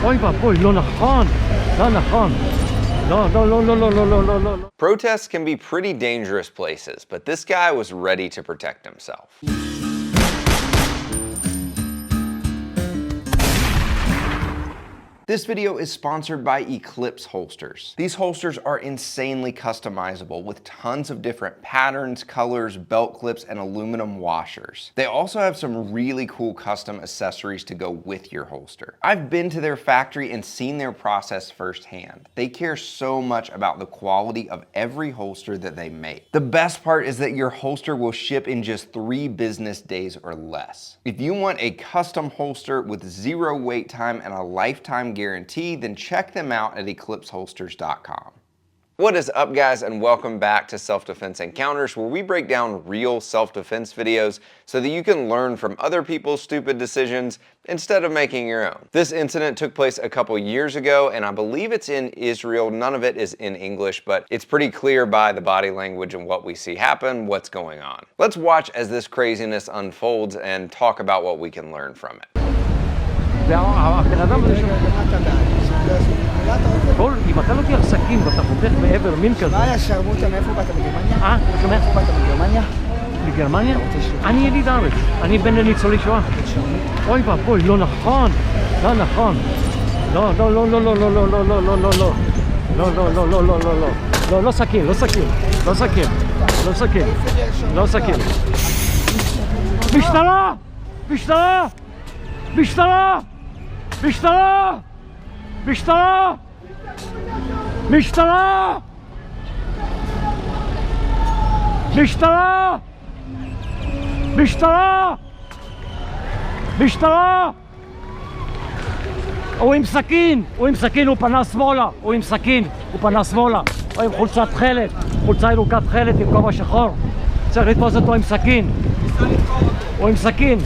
אוי ואבוי, לא נכון, לא נכון. No, no, no, no, no, no, no, no, no. Protests can be pretty dangerous places, but this guy was ready to protect himself. This video is sponsored by Eclipse Holsters. These holsters are insanely customizable with tons of different patterns, colors, belt clips, and aluminum washers. They also have some really cool custom accessories to go with your holster. I've been to their factory and seen their process firsthand. They care so much about the quality of every holster that they make. The best part is that your holster will ship in just 3 business days or less. If you want a custom holster with 0 wait time and a lifetime guarantee, then check them out at eclipseholsters.com. What is up, guys, and welcome back to Self-Defense Encounters, where we break down real self-defense videos so that you can learn from other people's stupid decisions instead of making your own. This incident took place a couple years ago, and I believe it's in Israel. None of it is in English, but it's pretty clear by the body language and what we see happen, what's going on. Let's watch as this craziness unfolds and talk about what we can learn from it. הבן אדם הזה אם אתה לוקח סכין ואתה חותך בעבר מין כזה... מה היה שרמוטה? מאיפה באת? מגרמניה? מאיפה באת? מגרמניה? מגרמניה? אני יליד הארץ, אני בן לניצולי שואה. אוי ואבוי, לא נכון, לא נכון. לא, לא, לא, לא, לא, לא, לא, לא, לא, לא, לא, לא. לא, לא, לא, לא, לא, לא, לא. לא, לא סכין, לא סכין. לא סכין. לא סכין. לא סכין. משטרה! משטרה! משטרה! משטרה! משטרה! משטרה! משטרה! משטרה! משטרה! הוא עם סכין, הוא עם סכין, הוא פנה שמאלה, הוא עם סכין, הוא פנה שמאלה, הוא עם חולצת תכלת, חולצה ירוקת תכלת עם כובע שחור, צריך לתפוס אותו עם סכין, הוא עם סכין.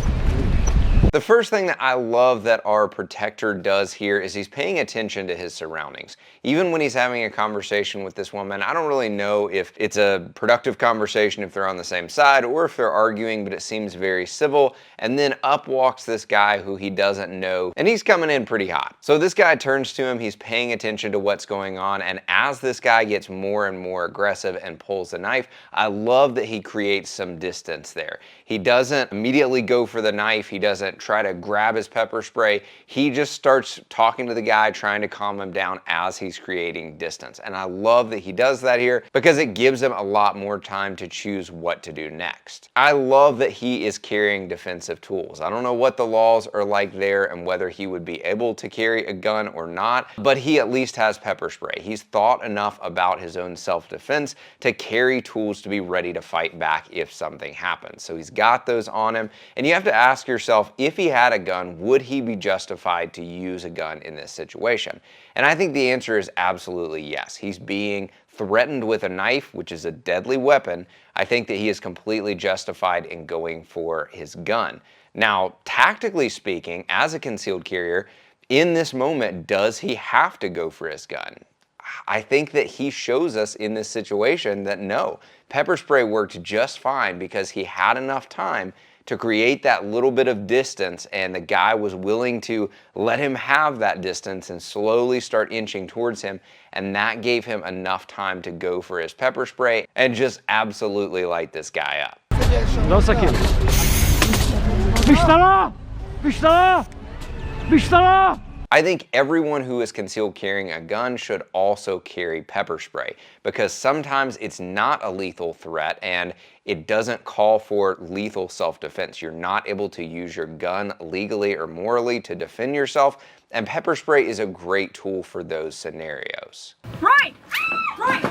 The first thing that I love that our protector does here is he's paying attention to his surroundings. Even when he's having a conversation with this woman, I don't really know if it's a productive conversation if they're on the same side or if they're arguing, but it seems very civil. And then up walks this guy who he doesn't know, and he's coming in pretty hot. So this guy turns to him, he's paying attention to what's going on, and as this guy gets more and more aggressive and pulls the knife, I love that he creates some distance there. He doesn't immediately go for the knife, he doesn't try to grab his pepper spray, he just starts talking to the guy, trying to calm him down as he's creating distance. And I love that he does that here because it gives him a lot more time to choose what to do next. I love that he is carrying defensive tools. I don't know what the laws are like there and whether he would be able to carry a gun or not, but he at least has pepper spray. He's thought enough about his own self-defense to carry tools to be ready to fight back if something happens. So he's got those on him, and you have to ask yourself, if he had a gun, would he be justified to use a gun in this situation? And I think the answer is absolutely yes. He's being threatened with a knife, which is a deadly weapon. I think that he is completely justified in going for his gun. Now, tactically speaking, as a concealed carrier, in this moment, does he have to go for his gun? I think that he shows us in this situation that no, pepper spray worked just fine because he had enough time to create that little bit of distance, and the guy was willing to let him have that distance and slowly start inching towards him, and that gave him enough time to go for his pepper spray and just absolutely light this guy up. לא סכין. משטרה! משטרה! משטרה! I think everyone who is concealed carrying a gun should also carry pepper spray because sometimes it's not a lethal threat and it doesn't call for lethal self-defense. You're not able to use your gun legally or morally to defend yourself, and pepper spray is a great tool for those scenarios. Right! Right!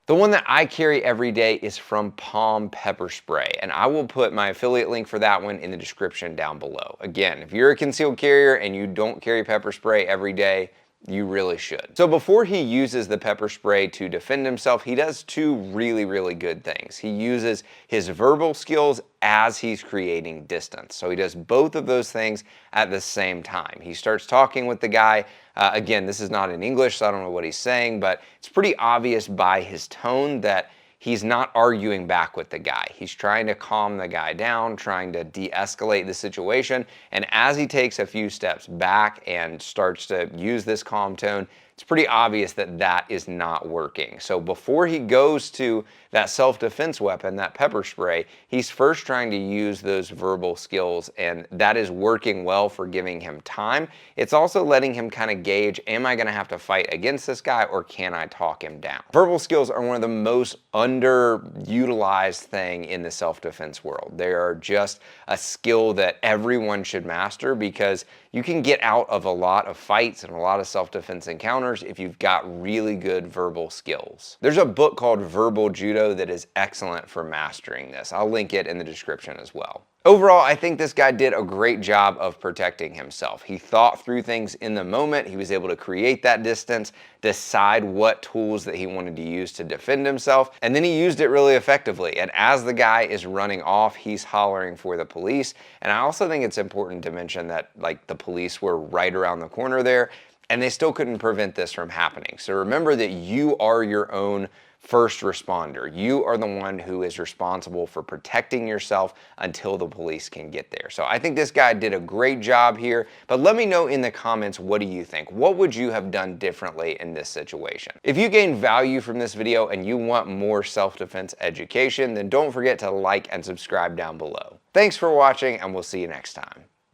The one that I carry every day is from POM Pepper Spray, and I will put my affiliate link for that one in the description down below. Again, if you're a concealed carrier and you don't carry pepper spray every day, you really should. So before he uses the pepper spray to defend himself, he does 2 really, really good things. He uses his verbal skills as he's creating distance. So he does both of those things at the same time. He starts talking with the guy. Again, this is not in English, so I don't know what he's saying, but it's pretty obvious by his tone that he's not arguing back with the guy. He's trying to calm the guy down, trying to de-escalate the situation. And as he takes a few steps back and starts to use this calm tone, it's pretty obvious that that is not working. So before he goes to that self-defense weapon, that pepper spray, he's first trying to use those verbal skills, and that is working well for giving him time. It's also letting him kind of gauge, am I gonna have to fight against this guy or can I talk him down? Verbal skills are one of the most underutilized thing in the self-defense world. They are just a skill that everyone should master because you can get out of a lot of fights and a lot of self-defense encounters if you've got really good verbal skills. There's a book called Verbal Judo that is excellent for mastering this. I'll link it in the description as well. Overall, I think this guy did a great job of protecting himself. He thought through things in the moment. He was able to create that distance, decide what tools that he wanted to use to defend himself, and then he used it really effectively. And as the guy is running off, he's hollering for the police. And I also think it's important to mention that like the police were right around the corner there, and they still couldn't prevent this from happening. So remember that you are your own first responder. You are the one who is responsible for protecting yourself until the police can get there. So I think this guy did a great job here, but let me know in the comments, what do you think? What would you have done differently in this situation? If you gained value from this video and you want more self-defense education, then don't forget to like and subscribe down below. Thanks for watching, and we'll see you next time.